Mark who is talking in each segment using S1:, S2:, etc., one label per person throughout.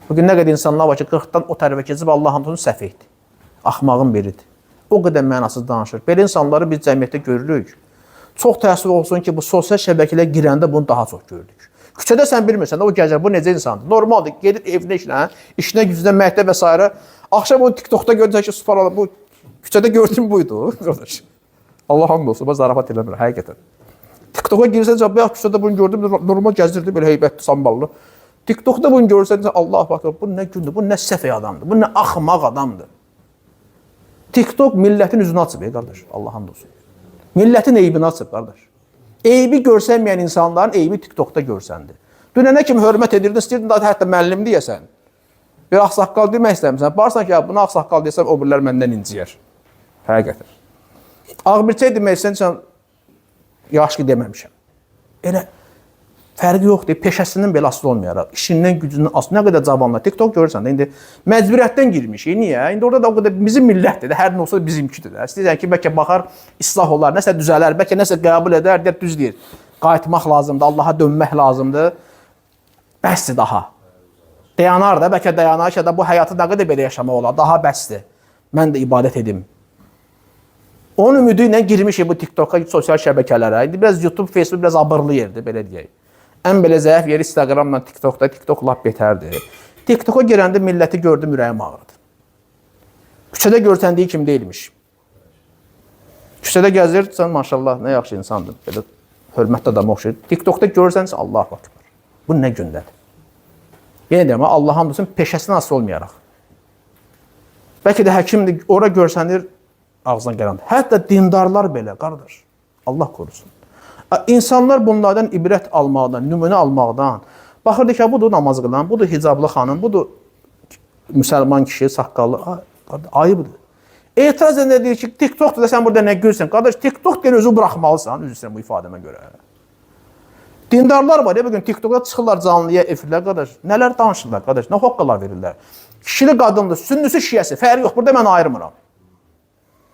S1: Bugün nə qədər insanlar var ki, 40-dan o tərəfə keçib Allahın sözü səhv etdi. Axmağın biridir. O qədər mənasız danışır. Belə insanları biz cəmiyyətdə görürük. Çox təəssüf olsun ki, bu sosial şəbəkələrə girəndə bunu daha çox gördük. Küçədə sən bilmirsən də o gəzər, bu necə insandır? Normaldır, gedir evinə işinə gücünə, məktəb və s. Axşam onu TikTokda görürsən ki, subhanallah, bu küçədə gördüyüm buydu, qardaş. Allah hamd olsun, zarafat eləmir, həqiqətən. TikToka girirsən, bayaq küçədə bunu gördüm, normal gəzirdi, belə heybətli, samballı. TikTokda bunu görürsən, Allah baxır, bu nə gündür, bu nə səfəh adamdır, bu nə axmaq adamdır. TikTok millətin üzünü açıb, qardaş, Allah hamd olsun. Millətin eybini açıb, qardaş. Eybi görsənməyən insanların eybi TikTokda görsəndi. Dünənə kimi hörmət edirdin, istəyirdin daha hətta müəllim deyəsən. Bir ağsaqqal demək istəmirsən. Barsan ki, buna ağsaqqal deyəsən, o birilər məndən inciyər. Həqiqətən. Ağbirçək demək istəyirsən, yaxşı ki deməmişəm. Elə fərqi yoxdur, peşəsindən belə asılı olmayaraq, işindən, gücündən asılı. Nə qədər cavanlar, TikTok görürsən də, indi məcburiyyətdən girmişik. Niyə? İndi orada da o qədər bizim millətdir də, hər nə olsa bizimkidir də. İstəyirsən ki, bəlkə baxar, islah olar, nəsə düzələr, bəlkə nəsə qəbul edər, deyər, düz deyir. Qayıtmaq lazımdır, Allaha dönmək lazımdır. Bəsdir daha. Dayanar da, bəlkə dayanar ki, bu həyatı nə qədər belə yaşamaq olar, daha bəsdir. Mən də ibadət edim. Onun ümidi ilə girmişik bu TikToka, sosial şəbəkələrə. İndi biraz YouTube, Facebook biraz abırlı yerdir, belə deyək. Ən belə zəif yeri Instagramla TikTokda, TikTok lap betərdir. TikToka girəndə milləti gördüm, ürəyim ağrıdı. Küçədə görsəndiyi kimi deyilmiş. Küçədə gəzirsən, maşallah, nə yaxşı insandır. Belə hörmətli adama oxşayır. TikTokda görsənsə, Allah akbar. Bu nə gündədir? Yenə deyəm, Allah hamd olsun, peşəsindən asılı olmayaraq. Bəlkə də həkimdir, ora görsənir, ağzına gələn. Hətta dindarlar belə, qardaş. Allah korusun. İnsanlar bunlardan ibrət almaqdan, nümunə almaqdan, baxırdı ki, budur namaz qılan, budur hicablı xanım, budur müsəlman kişi, saqqallı, ayıbdır. Etiraz edən deyir ki, TikTokda da sən burada nə görürsən? Qardaş, TikTok deyir, özü buraxmalısan, üzrsən bu ifadəmə görə. Dindarlar var ya, bugün TikTokda çıxırlar canlıya, efirlər, qardaş, nələr danışırlar, qardaş, nə hoqqalar verirlər. Kişili qadındır, sünnüsü şiyəsi, fərq yox, burada mən ayırmıram.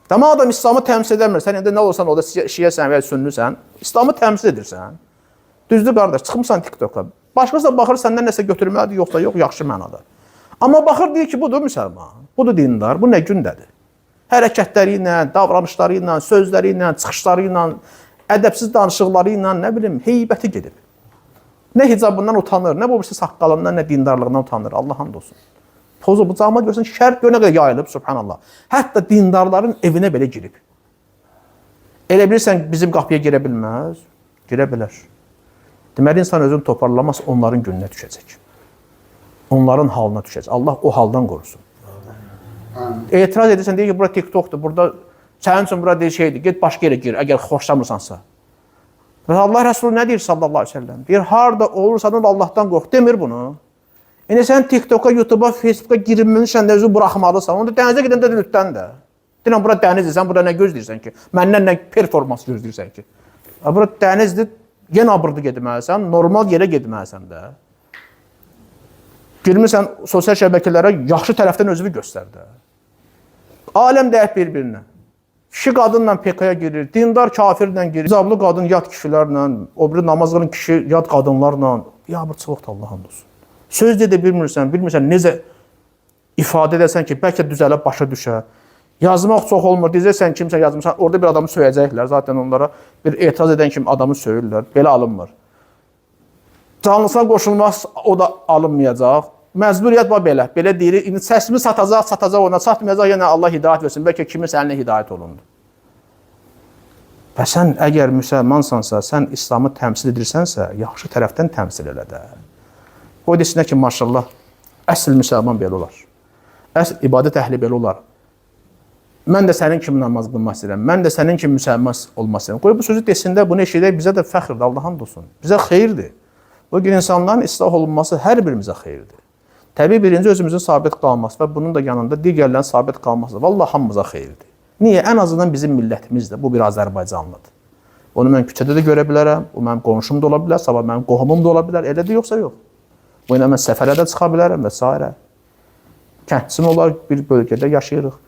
S1: Dama adam İslamı təmsil edəmir. Sən indi nə olsan, o da şiyəsən və ya sünnüsən, İslamı təmsil edirsən. Düzdür, qardaş, çıxmısan TikToka. Başqası da baxır, səndən nəsə götürməlidir, yoxsa yox, yaxşı mənada. Amma baxır, deyir ki, budur müsəlman, budur dindar, bu nə gündədir. Hərəkətləri ilə, davranışları ilə, sözləri ilə, çıxışları ilə, ədəbsiz danışıqları ilə, nə bilim, heybəti gedib. Nə hicabından utanır, nə bu birisi saqqalından, nə dindarlığından utanır, Allah hamd olsun. Pozu bucağıma görsən, şər gör nə qədər yayılıb, subhanallah. Hətta dindarların evinə belə girib. Elə bilirsən, bizim qapıya girə bilməz, girə bilər. Deməli, insan özünü toparlamaz, onların gününə düşəcək. Onların halına düşəcək. Allah o haldan qorusun. Etiraz edirsən, deyir ki, bura TikTokdur, burada, sənin üçün bura deyir şeydir, get başqa yerə gir, əgər xoşlamırsansa. Və Allah Rəsulü nə deyir sallallahu aleyhi ve sellem? Deyir, harada olursan, Allahdan qorx, demir bunu. Yəni, sən TikToka, YouTube'a, Facebook'a girilmişsən, özü buraxmalısan. Onda dənizə gedəndə lütdən də. Deyirəm, bura dənizdir, sən bura nə gözləyirsən ki? Məndən nə performans gözləyirsən ki? Bura dənizdir, yenə abırdı gedməlisən, normal yerə gedməlisən də. Girmirsən sosial şəbəkələrə, yaxşı tərəfdən özünü göstər də. Aləm dəyək bir-birinə. Kişi qadınla PK-ya girir, dindar kafirlə girir, hicablı qadın yad kişilərlə, o biri namaz qılan kişi yad qadınlarla. Ya, bu çoxdur, Allah hamd olsun. Söz deyə bilmirsən necə ifadə edəsən ki, bəlkə düzələ başa düşə. Yazmaq çox olmur, deyəcəksən kimsə yazmışsan, orada bir adamı söyəcəklər. Zaten onlara bir etiraz edən kimi adamı söyürlər, belə alınmır. Canlısına qoşulmaz, o da alınmayacaq. Məcburiyyət var belə, belə deyir, indi səsimi satacaq ona, satmayacaq, yenə Allah hidayət versin, bəlkə kimi səninlə hidayət olundu. Və sən əgər müsəlmansansa, sən İslamı təmsil edirsənsə, yaxşı tərəfdən təmsil elə də. Qoy desinə ki, maşallah, əsl müsəlman belə olar. Əsl ibadət əhli belə olar. Mən də sənin kimi namaz qılmaq istəyirəm. Mən də sənin kimi müsəlman olmaq istəyirəm. Qoy bu sözü desində, bunu eşidək, bizə də fəxrdir, Allah'ın olsun. Bizə xeyirdir. O gün insanların islah olunması hər birimizə xeyirdir. Təbii birinci özümüzün sabit qalması və bunun da yanında digərlərin sabit qalması vallahi hamımıza xeyirdir. Niyə? Ən azından bizim millətimizdir. Bu bir Azərbaycanlıdır. Onu mən küçədə də görə bilərəm, o mənim qonşum da ola bilər, sabah mənim qohumum da ola bilər, elədir yoxsa yox. Bu ilə mən səfərə də çıxa bilərəm və s. Kəndçim olar, bir bölgədə yaşayırıq.